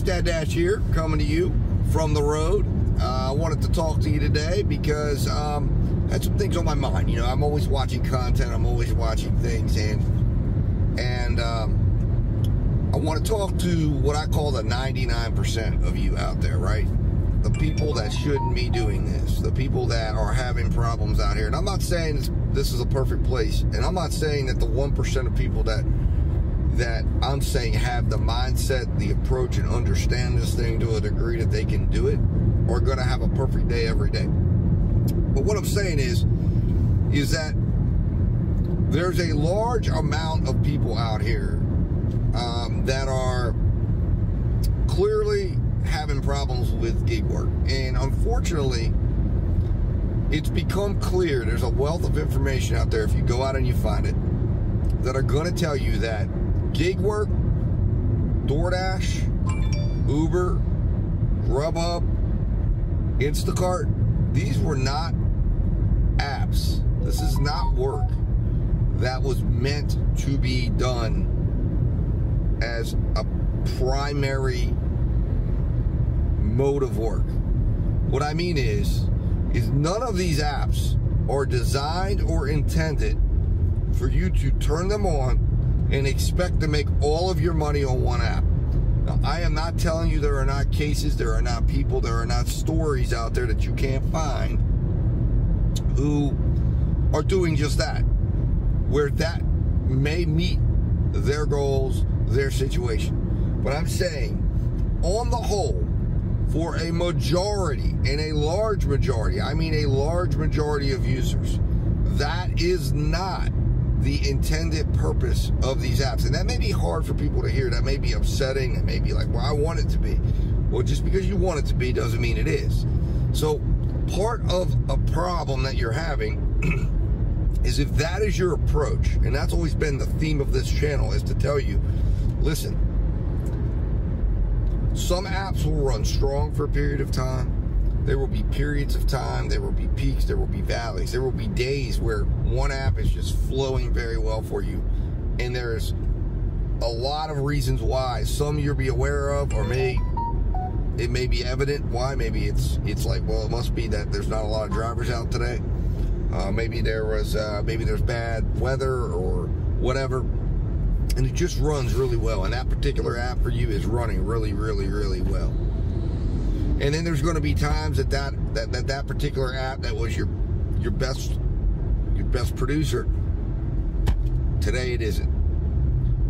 Dad Dash here, coming to you from the road. I wanted to talk to you today because I had some things on my mind. You know, I'm always watching content, I'm always watching things, and I want to talk to what I call the 99% of you out there, right? The people that shouldn't be doing this, the people that are having problems out here. And I'm not saying this is a perfect place, and I'm not saying that the 1% of people that I'm saying have the mindset, the approach, and understand this thing to a degree that they can do it, are going to have a perfect day every day. But what I'm saying is that there's a large amount of people out here that are clearly having problems with gig work. And unfortunately, it's become clear, there's a wealth of information out there, if you go out and you find it, that are going to tell you that gig work, DoorDash, Uber, Grubhub, Instacart, these were not apps. This is not work that was meant to be done as a primary mode of work. What I mean is none of these apps are designed or intended for you to turn them on and expect to make all of your money on one app. Now, I am not telling you there are not cases, there are not people, there are not stories out there that you can't find who are doing just that, where that may meet their goals, their situation. But I'm saying, on the whole, for a majority, and a large majority, I mean a large majority of users, that is not the intended purpose of these apps. And that may be hard for people to hear. That may be upsetting. That may be like, well, I want it to be. Well, just because you want it to be doesn't mean it is. So part of a problem that you're having is if that is your approach, and that's always been the theme of this channel, is to tell you, listen, some apps will run strong for a period of time. There will be periods of time, there will be peaks, there will be valleys, there will be days where one app is just flowing very well for you. And there's a lot of reasons why. Some you'll be aware of, or it may be evident why. Maybe it's like, well, it must be that there's not a lot of drivers out today. Maybe there's bad weather or whatever. And it just runs really well. And that particular app for you is running really, really, really well. And then there's going to be times that particular app that was your best producer, today it isn't.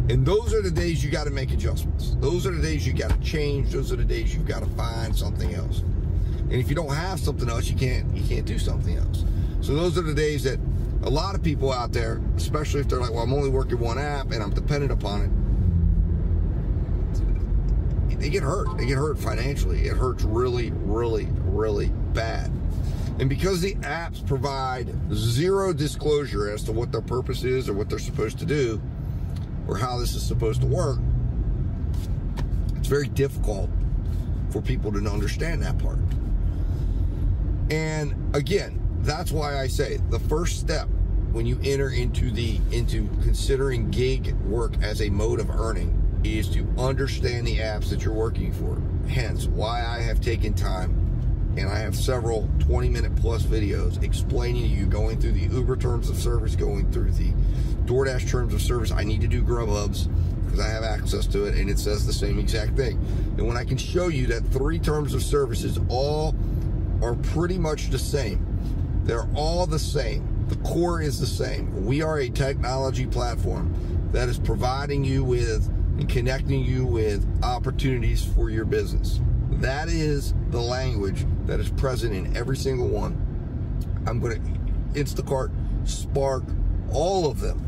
And those are the days you got to make adjustments. Those are the days you got to change. Those are the days you've got to find something else. And if you don't have something else, you can't do something else. So those are the days that a lot of people out there, especially if they're like, well, I'm only working one app and I'm dependent upon it, they get hurt. They get hurt financially. It hurts really, really, really bad. And because the apps provide zero disclosure as to what their purpose is or what they're supposed to do or how this is supposed to work, it's very difficult for people to understand that part. And again, that's why I say the first step when you enter into considering gig work as a mode of earning is to understand the apps that you're working for. Hence why I have taken time, and I have several 20-minute plus videos explaining to you, going through the Uber terms of service, going through the DoorDash terms of service. I need to do Grubhub's because I have access to it, and it says the same exact thing. And when I can show you that 3 terms of services all are pretty much the same, they're all the same. The core is the same. We are a technology platform that is providing you with and connecting you with opportunities for your business. That is the language that is present in every single one. I'm going to Instacart, Spark, all of them.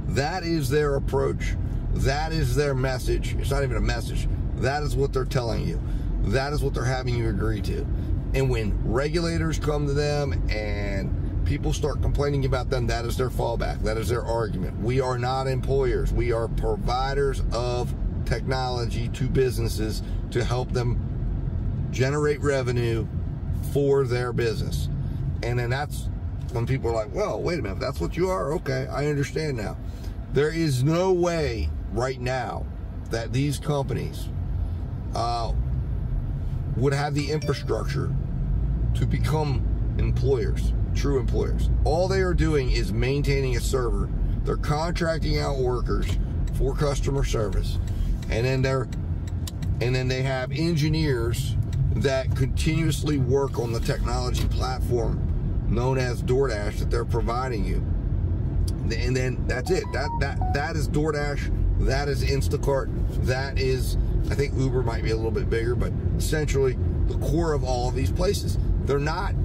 That is their approach. That is their message. It's not even a message. That is what they're telling you. That is what they're having you agree to. And when regulators come to them and people start complaining about them, that is their fallback. That is their argument. We are not employers. We are providers of technology to businesses to help them generate revenue for their business. And then that's when people are like, well, wait a minute, that's what you are? Okay, I understand now. There is no way right now that these companies would have the infrastructure to become employers, true employers. All they are doing is maintaining a server. They're contracting out workers for customer service, and then they have engineers that continuously work on the technology platform known as DoorDash that they're providing you. And then that's it. That is DoorDash. That is Instacart. That is, I think Uber might be a little bit bigger, but essentially the core of all of these places. They're not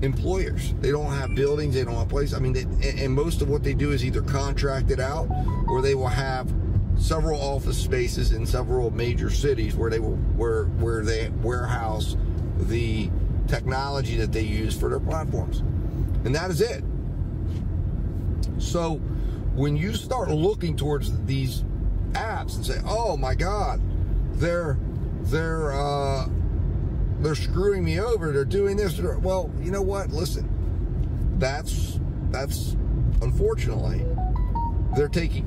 employers. They don't have buildings. They don't have places. I mean, and most of what they do is either contracted out, or they will have several office spaces in several major cities where they warehouse the technology that they use for their platforms. And that is it. So when you start looking towards these apps and say, oh my God, they're screwing me over, they're doing this, well, you know what, listen, that's unfortunately,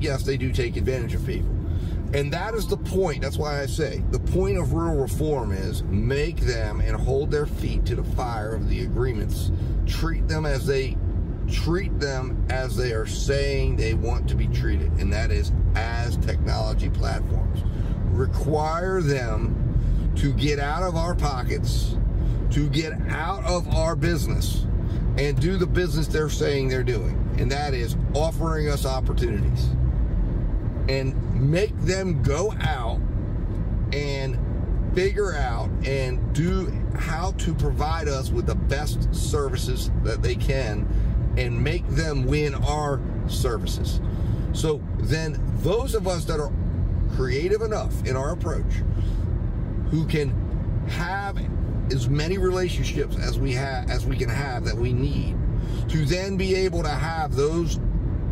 yes, they do take advantage of people. And that is the point. That's why I say the point of real reform is make them and hold their feet to the fire of the agreements. Treat them as they are saying they want to be treated, and that is as technology platforms. Require them to get out of our pockets, to get out of our business, and do the business they're saying they're doing, and that is offering us opportunities. And make them go out and figure out and do how to provide us with the best services that they can, and make them win our services. So then those of us that are creative enough in our approach, who can have as many relationships as we can have that we need, to then be able to have those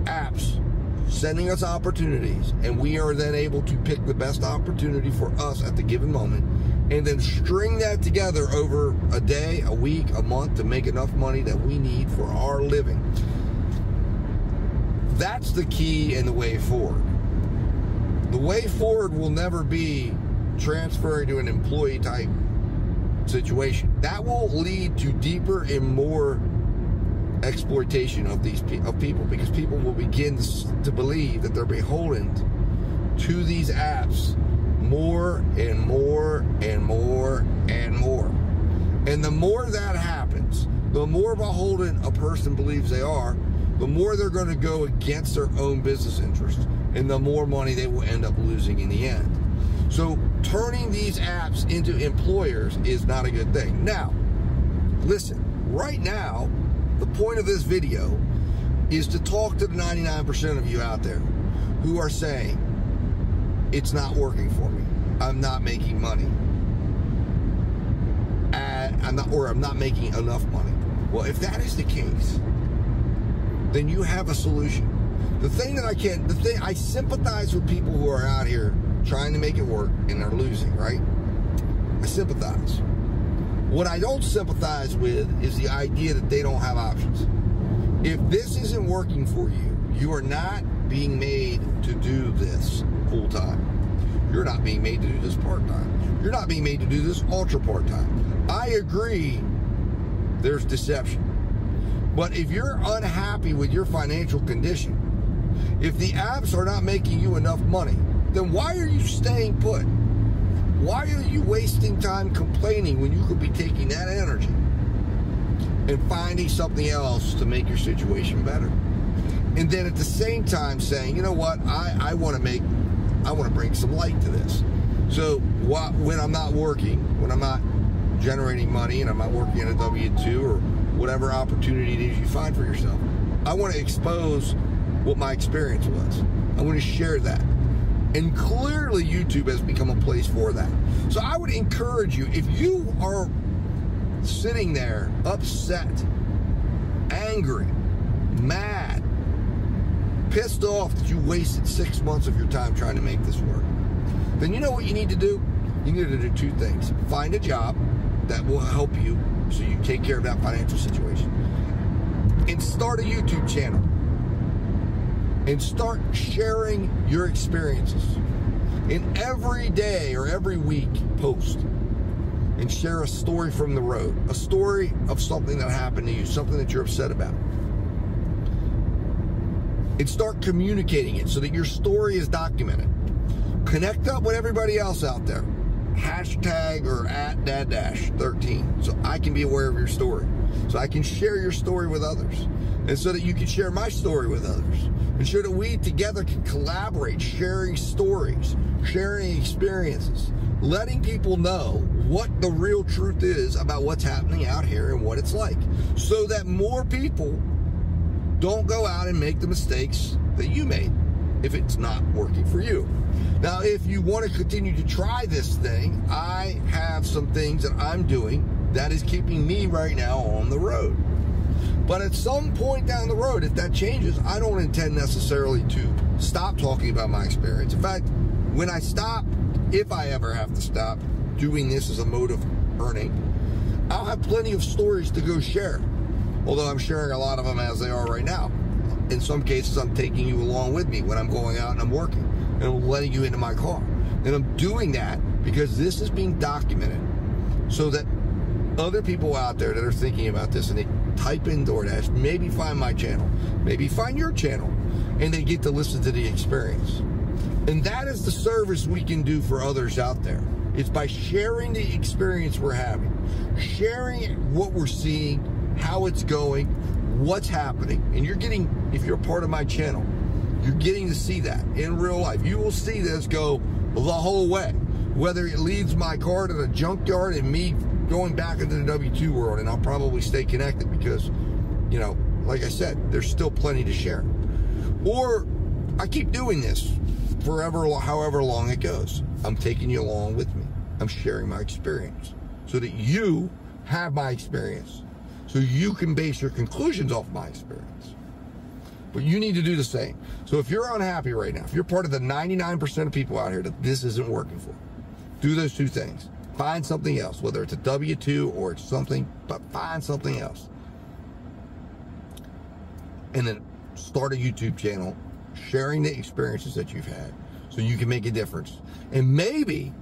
apps sending us opportunities, and we are then able to pick the best opportunity for us at the given moment, and then string that together over a day, a week, a month to make enough money that we need for our living. That's the key and the way forward. The way forward will never be transferring to an employee type situation. That will lead to deeper and more exploitation of people, because people will begin to believe that they're beholden to these apps more and more and more and more. And the more that happens, the more beholden a person believes they are, the more they're going to go against their own business interests, and the more money they will end up losing in the end. So turning these apps into employers is not a good thing. Now, listen, right now, the point of this video is to talk to the 99% of you out there who are saying, it's not working for me. I'm not making money. I'm not making enough money. Well, if that is the case, then you have a solution. I sympathize with people who are out here trying to make it work and they're losing, right? I sympathize. What I don't sympathize with is the idea that they don't have options. If this isn't working for you, you are not being made to do this full time. You're not being made to do this part time. You're not being made to do this ultra part time. I agree, there's deception. But if you're unhappy with your financial condition, if the apps are not making you enough money, then why are you staying put? Why are you wasting time complaining when you could be taking that energy and finding something else to make your situation better? And then at the same time saying, you know what, I want to bring some light to this. So when I'm not working, when I'm not generating money and I'm not working at a W-2 or whatever opportunity it is you find for yourself, I want to expose what my experience was. I want to share that. And clearly YouTube has become a place for that. So I would encourage you, if you are sitting there upset, angry, mad, pissed off that you wasted 6 months of your time trying to make this work, then you know what you need to do? You need to do two things. Find a job that will help you so you take care of that financial situation. And start a YouTube channel. And start sharing your experiences. And every day or every week, post and share a story from the road, a story of something that happened to you, something that you're upset about. And start communicating it so that your story is documented. Connect up with everybody else out there. Hashtag or at @DadDash13 so I can be aware of your story, so I can share your story with others, and so that you can share my story with others, and so that we together can collaborate, sharing stories, sharing experiences, letting people know what the real truth is about what's happening out here and what it's like, so that more people don't go out and make the mistakes that you made if it's not working for you. Now, if you want to continue to try this thing, I have some things that I'm doing that is keeping me right now on the road. But at some point down the road, if that changes, I don't intend necessarily to stop talking about my experience. In fact, when I stop, if I ever have to stop doing this as a mode of earning, I'll have plenty of stories to go share. Although I'm sharing a lot of them as they are right now. In some cases, I'm taking you along with me when I'm going out and I'm working, and I'm letting you into my car. And I'm doing that because this is being documented so that other people out there that are thinking about this, and they type in DoorDash, maybe find my channel, maybe find your channel, and they get to listen to the experience. And that is the service we can do for others out there. It's by sharing the experience we're having, sharing what we're seeing, how it's going, what's happening. And you're getting, if you're part of my channel, you're getting to see that in real life. You will see this go the whole way, whether it leads my car to the junkyard and me going back into the W2 world. And I'll probably stay connected because, you know, like I said, there's still plenty to share. Or I keep doing this forever, however long it goes. I'm taking you along with me. I'm sharing my experience so that you have my experience, so you can base your conclusions off my experience. But you need to do the same. So if you're unhappy right now, if you're part of the 99% of people out here that this isn't working for, do those two things. Find something else, whether it's a W2 or it's something, but find something else. And then start a YouTube channel sharing the experiences that you've had so you can make a difference. And maybe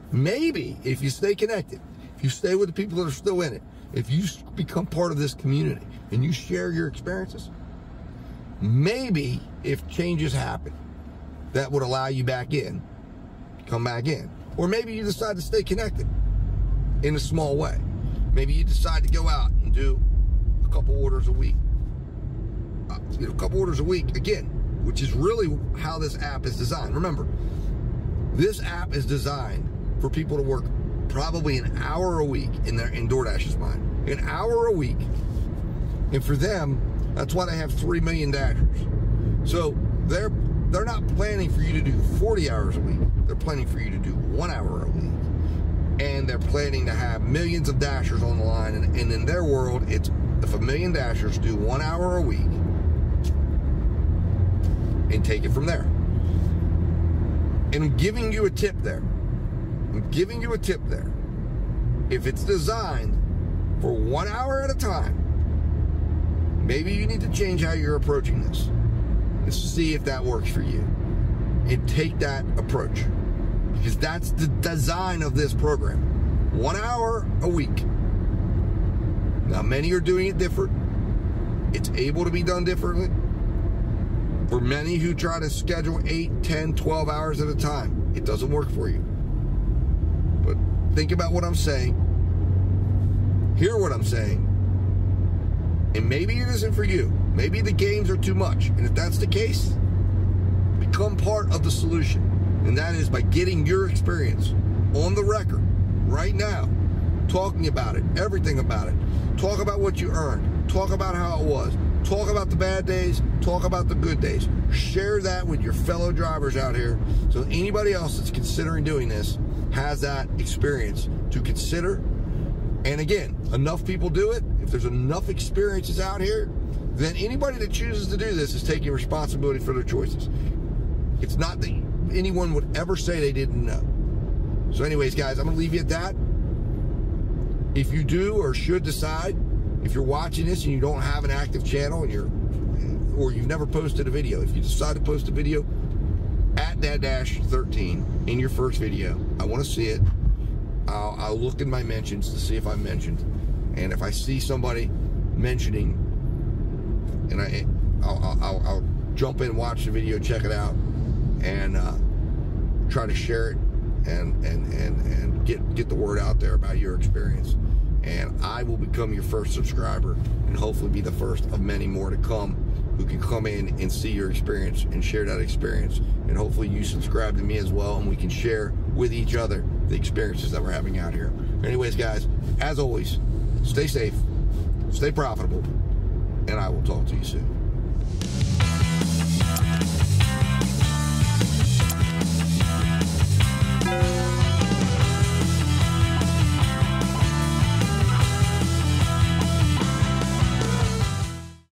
if you stay connected, if you stay with the people that are still in it, if you become part of this community and you share your experiences, maybe if changes happen that would allow you back in, come back in. Or maybe you decide to stay connected in a small way. Maybe you decide to go out and do a couple orders a week. A couple orders a week, again, which is really how this app is designed. Remember, this app is designed for people to work probably an hour a week in DoorDash's mind. An hour a week. And for them, that's why they have 3 million Dashers. So they're not planning for you to do 40 hours a week. They're planning for you to do 1 hour a week. And they're planning to have millions of Dashers on the line. And in their world, it's if 1 million Dashers do 1 hour a week and take it from there. And I'm giving you a tip there. I'm giving you a tip there. If it's designed for 1 hour at a time, maybe you need to change how you're approaching this and see if that works for you. And take that approach. Because that's the design of this program. 1 hour a week. Now, many are doing it different. It's able to be done differently. For many who try to schedule 8, 10, 12 hours at a time, it doesn't work for you. But think about what I'm saying. Hear what I'm saying. And maybe it isn't for you. Maybe the games are too much. And if that's the case, become part of the solution. And that is by getting your experience on the record right now, talking about it, everything about it. Talk about what you earned. Talk about how it was. Talk about the bad days. Talk about the good days. Share that with your fellow drivers out here so anybody else that's considering doing this has that experience to consider. And again, enough people do it. If there's enough experiences out here, then anybody that chooses to do this is taking responsibility for their choices. It's not that anyone would ever say they didn't know. So anyways, guys, I'm going to leave you at that. If you do or should decide, if you're watching this and you don't have an active channel and or you've never posted a video, if you decide to post a video, at that -13 in your first video. I want to see it. I'll look in my mentions to see if I'm mentioned, and if I see somebody mentioning, and I'll jump in, watch the video, check it out, and try to share it and get the word out there about your experience. And I will become your first subscriber, and hopefully be the first of many more to come who can come in and see your experience and share that experience. And hopefully you subscribe to me as well, and we can share with each other the experiences that we're having out here. Anyways, guys, as always, stay safe, stay profitable, and I will talk to you soon.